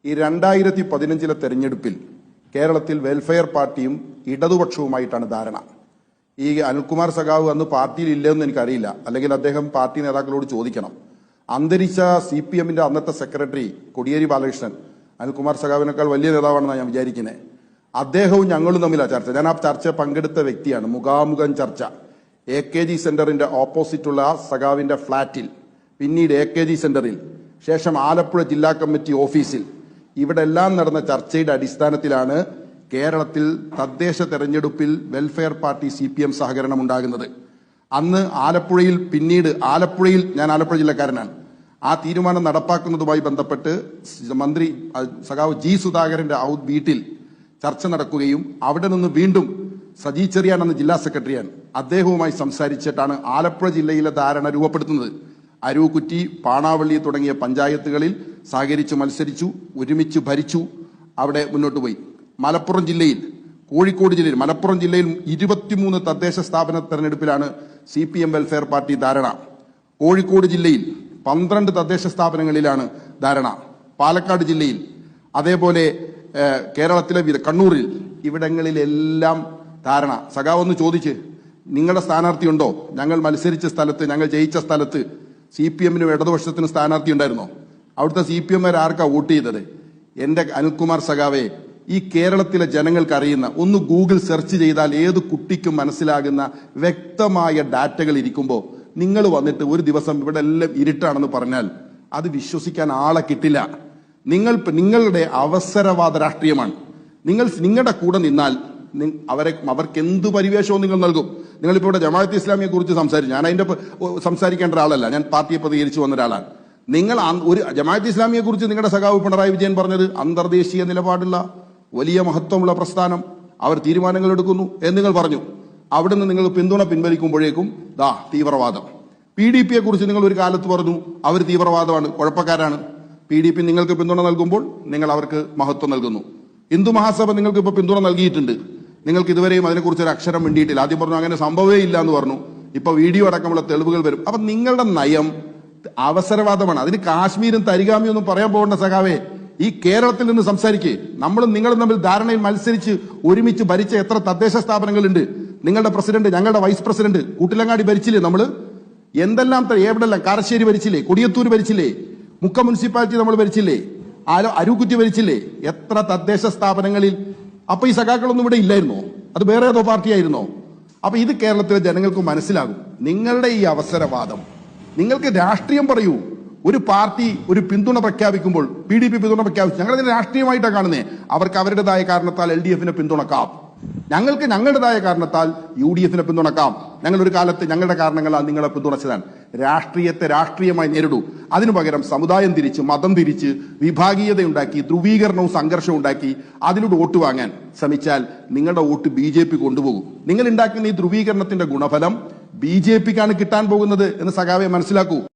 ഈ 2015 തെരഞ്ഞെടുപ്പിൽ കേരളത്തിൽ വെൽഫെയർ പാർട്ടിയും ഇടതുപക്ഷവുമായിട്ടാണ് ധാരണ. ഈ അനിൽകുമാർ സഖാവ് അന്ന് പാർട്ടിയിൽ ഇല്ലെന്ന് എനിക്കറിയില്ല, അല്ലെങ്കിൽ അദ്ദേഹം പാർട്ടി നേതാക്കളോട് ചോദിക്കണം. അന്തരിച്ച CPM-ന്റെ അന്നത്തെ സെക്രട്ടറി കോടിയേരി ബാലകൃഷ്ണൻ അനിൽകുമാർ സഖാവിനേക്കാൾ വലിയ നേതാവാണെന്നാണ് ഞാൻ വിചാരിക്കുന്നത്. അദ്ദേഹവും ഞങ്ങളും തമ്മിലാണ് ചർച്ച. ഞാൻ ആ ചർച്ച പങ്കെടുത്ത വ്യക്തിയാണ്. മുഖാമുഖം ചർച്ച AKG സെന്ററിന്റെ ഓപ്പോസിറ്റുള്ള സഖാവിന്റെ ഫ്ളാറ്റിൽ, പിന്നീട് AKG സെന്ററിൽ, ശേഷം ആലപ്പുഴ ജില്ലാ കമ്മിറ്റി ഓഫീസിൽ, ഇവിടെ എല്ലാം നടന്ന ചർച്ചയുടെ അടിസ്ഥാനത്തിലാണ് കേരളത്തിൽ തദ്ദേശ തെരഞ്ഞെടുപ്പിൽ വെൽഫെയർ പാർട്ടി CPM സഹകരണം ഉണ്ടാകുന്നത്. അന്ന് ആലപ്പുഴയിൽ, ആലപ്പുഴയിൽ ഞാൻ ആലപ്പുഴ ജില്ലക്കാരനാണ്. ആ തീരുമാനം നടപ്പാക്കുന്നതുമായി ബന്ധപ്പെട്ട് മന്ത്രി സഖാവ് G സുധാകരന്റെ വീട്ടിൽ ചർച്ച നടക്കുകയും അവിടെ നിന്ന് വീണ്ടും സജി ചെറിയാൻ എന്ന ജില്ലാ സെക്രട്ടറിയാണ്, അദ്ദേഹവുമായി സംസാരിച്ചിട്ടാണ് ആലപ്പുഴ ജില്ലയിലെ ധാരണ രൂപപ്പെടുത്തുന്നത്. അരൂക്കുറ്റി, പാണാവള്ളി തുടങ്ങിയ പഞ്ചായത്തുകളിൽ സഹകരിച്ചു മത്സരിച്ചു, ഒരുമിച്ച് ഭരിച്ചു, അവിടെ മുന്നോട്ട് പോയി. മലപ്പുറം ജില്ലയിൽ, കോഴിക്കോട് ജില്ലയിൽ, മലപ്പുറം ജില്ലയിൽ 23 തദ്ദേശ സ്ഥാപന തെരഞ്ഞെടുപ്പിലാണ് CPM വെൽഫെയർ പാർട്ടി ധാരണ. കോഴിക്കോട് ജില്ലയിൽ 12 തദ്ദേശ സ്ഥാപനങ്ങളിലാണ് ധാരണ. പാലക്കാട് ജില്ലയിൽ, അതേപോലെ കേരളത്തിലെ കണ്ണൂരിൽ, ഇവിടങ്ങളിലെല്ലാം ധാരണ. സഖാവൊന്ന് ചോദിച്ച്, നിങ്ങളുടെ സ്ഥാനാർത്ഥി ഉണ്ടോ? ഞങ്ങൾ മത്സരിച്ച സ്ഥലത്ത്, ഞങ്ങൾ ജയിച്ച സ്ഥലത്ത് CPM-നും ഇടതുപക്ഷത്തിനും സ്ഥാനാർത്ഥി ഉണ്ടായിരുന്നോ? അവിടുത്തെ CPM-കാർ ആർക്കാ വോട്ട് ചെയ്തത്? എന്റെ അനിൽകുമാർ സഖാവെ, ഈ കേരളത്തിലെ ജനങ്ങൾക്ക് അറിയുന്ന, ഒന്ന് ഗൂഗിൾ സെർച്ച് ചെയ്താൽ ഏത് കുട്ടിക്കും മനസ്സിലാകുന്ന വ്യക്തമായ ഡാറ്റകൾ ഇരിക്കുമ്പോൾ നിങ്ങൾ വന്നിട്ട് ഒരു ദിവസം ഇവിടെ എല്ലാം ഇരുട്ടാണെന്ന് പറഞ്ഞാൽ അത് വിശ്വസിക്കാൻ ആളെ കിട്ടില്ല. നിങ്ങളുടെ അവസരവാദ രാഷ്ട്രീയമാണ്. നിങ്ങളുടെ കൂടെ നിന്നാൽ അവർക്ക് എന്ത് പരിവേഷവും നിങ്ങൾ നൽകും. നിങ്ങളിപ്പോൾ ഇവിടെ ജമാഅത്തെ ഇസ്ലാമിയെ കുറിച്ച് സംസാരിച്ചു. ഞാൻ അതിന്റെ സംസാരിക്കേണ്ട ഒരാളല്ല, ഞാൻ പാർട്ടിയെ പ്രതികരിച്ചു വന്ന ഒരാളാണ്. നിങ്ങൾ ഒരു ജമാഅത്തെ ഇസ്ലാമിയെ കുറിച്ച് നിങ്ങളുടെ സഖാവ് പിണറായി വിജയൻ പറഞ്ഞത് അന്തർദേശീയ നിലപാടുള്ള വലിയ മഹത്വമുള്ള പ്രസ്ഥാനം, അവർ തീരുമാനങ്ങൾ എടുക്കുന്നു എന്ന് നിങ്ങൾ പറഞ്ഞു. അവിടുന്ന് നിങ്ങൾ പിന്തുണ പിൻവലിക്കുമ്പോഴേക്കും തീവ്രവാദം. PDP-യെ കുറിച്ച് നിങ്ങൾ ഒരു കാലത്ത് പറഞ്ഞു അവർ തീവ്രവാദമാണ്, കുഴപ്പക്കാരാണ്. PDP നിങ്ങൾക്ക് പിന്തുണ നൽകുമ്പോൾ നിങ്ങൾ അവർക്ക് മഹത്വം നൽകുന്നു. ഹിന്ദു മഹാസഭ നിങ്ങൾക്ക് ഇപ്പോൾ പിന്തുണ നൽകിയിട്ടുണ്ട്, നിങ്ങൾക്ക് ഇതുവരെയും അതിനെക്കുറിച്ച് ഒരു അക്ഷരം മിണ്ടിയിട്ടില്ല. ആദ്യം പറഞ്ഞു അങ്ങനെ സംഭവമേ ഇല്ല എന്ന് പറഞ്ഞു, ഇപ്പൊ വീഡിയോ അടക്കമുള്ള തെളിവുകൾ വരും. അപ്പൊ നിങ്ങളുടെ നയം അവസരവാദമാണ്. അതിന് കാശ്മീരും തരിഗാമിയും ഒന്നും പറയാൻ പോകേണ്ട സഖാവേ. ഈ കേരളത്തിൽ നിന്ന് സംസാരിക്കേ. നമ്മളും നിങ്ങളും തമ്മിൽ ധാരണയിൽ മത്സരിച്ച് ഒരുമിച്ച് ഭരിച്ച എത്ര തദ്ദേശ സ്ഥാപനങ്ങളുണ്ട്? നിങ്ങളുടെ പ്രസിഡന്റ്, ഞങ്ങളുടെ വൈസ് പ്രസിഡന്റ് കൂട്ടിലങ്ങാടി ഭരിച്ചില്ലേ? നമ്മള് എന്തെല്ലാം, എവിടെല്ലാം, കാരശ്ശേരി ഭരിച്ചില്ലേ, കൊടിയത്തൂർ ഭരിച്ചില്ലേ, മുക്കം മുനിസിപ്പാലിറ്റി നമ്മൾ ഭരിച്ചില്ലേ, അരൂക്കുറ്റി ഭരിച്ചില്ലേ, എത്ര തദ്ദേശ സ്ഥാപനങ്ങളിൽ. അപ്പൊ ഈ സഖാക്കളൊന്നും ഇവിടെ ഇല്ലായിരുന്നോ? അത് വേറെ ഏതോ പാർട്ടിയായിരുന്നോ? അപ്പൊ ഇത് കേരളത്തിലെ ജനങ്ങൾക്ക് മനസ്സിലാകും. നിങ്ങളുടെ ഈ അവസരവാദം, നിങ്ങൾക്ക് രാഷ്ട്രീയം പറയൂ. ഒരു പാർട്ടി ഒരു പിന്തുണ പ്രഖ്യാപിക്കുമ്പോൾ, PDP പിന്തുണ പ്രഖ്യാപിച്ചു, ഞങ്ങളതിനെ രാഷ്ട്രീയമായിട്ടാണ് കാണുന്നത്. അവർക്ക് അവരുടേതായ കാരണത്താൽ LDF-നെ പിന്തുണക്കാം, ഞങ്ങൾക്ക് ഞങ്ങളുടേതായ കാരണത്താൽ UDF-നെ പിന്തുണക്കാം. ഞങ്ങൾ ഒരു കാലത്ത് ഞങ്ങളുടെ കാരണങ്ങളാൽ നിങ്ങളെ പിന്തുണച്ചതാണ്. രാഷ്ട്രീയത്തെ രാഷ്ട്രീയമായി നേരിടൂ. അതിനു പകരം സമുദായം തിരിച്ച്, മതം തിരിച്ച്, വിഭാഗീയതയുണ്ടാക്കി, ധ്രുവീകരണവും സംഘർഷവും ഉണ്ടാക്കി അതിലൂടെ വോട്ട് വാങ്ങാൻ ശ്രമിച്ചാൽ നിങ്ങളുടെ വോട്ട് BJP കൊണ്ടുപോകും. നിങ്ങൾ ഉണ്ടാക്കുന്ന ഈ ധ്രുവീകരണത്തിന്റെ ഗുണഫലം BJP-ക്കാണ് കിട്ടാൻ പോകുന്നത് എന്ന് സഖാവെ മനസ്സിലാക്കൂ.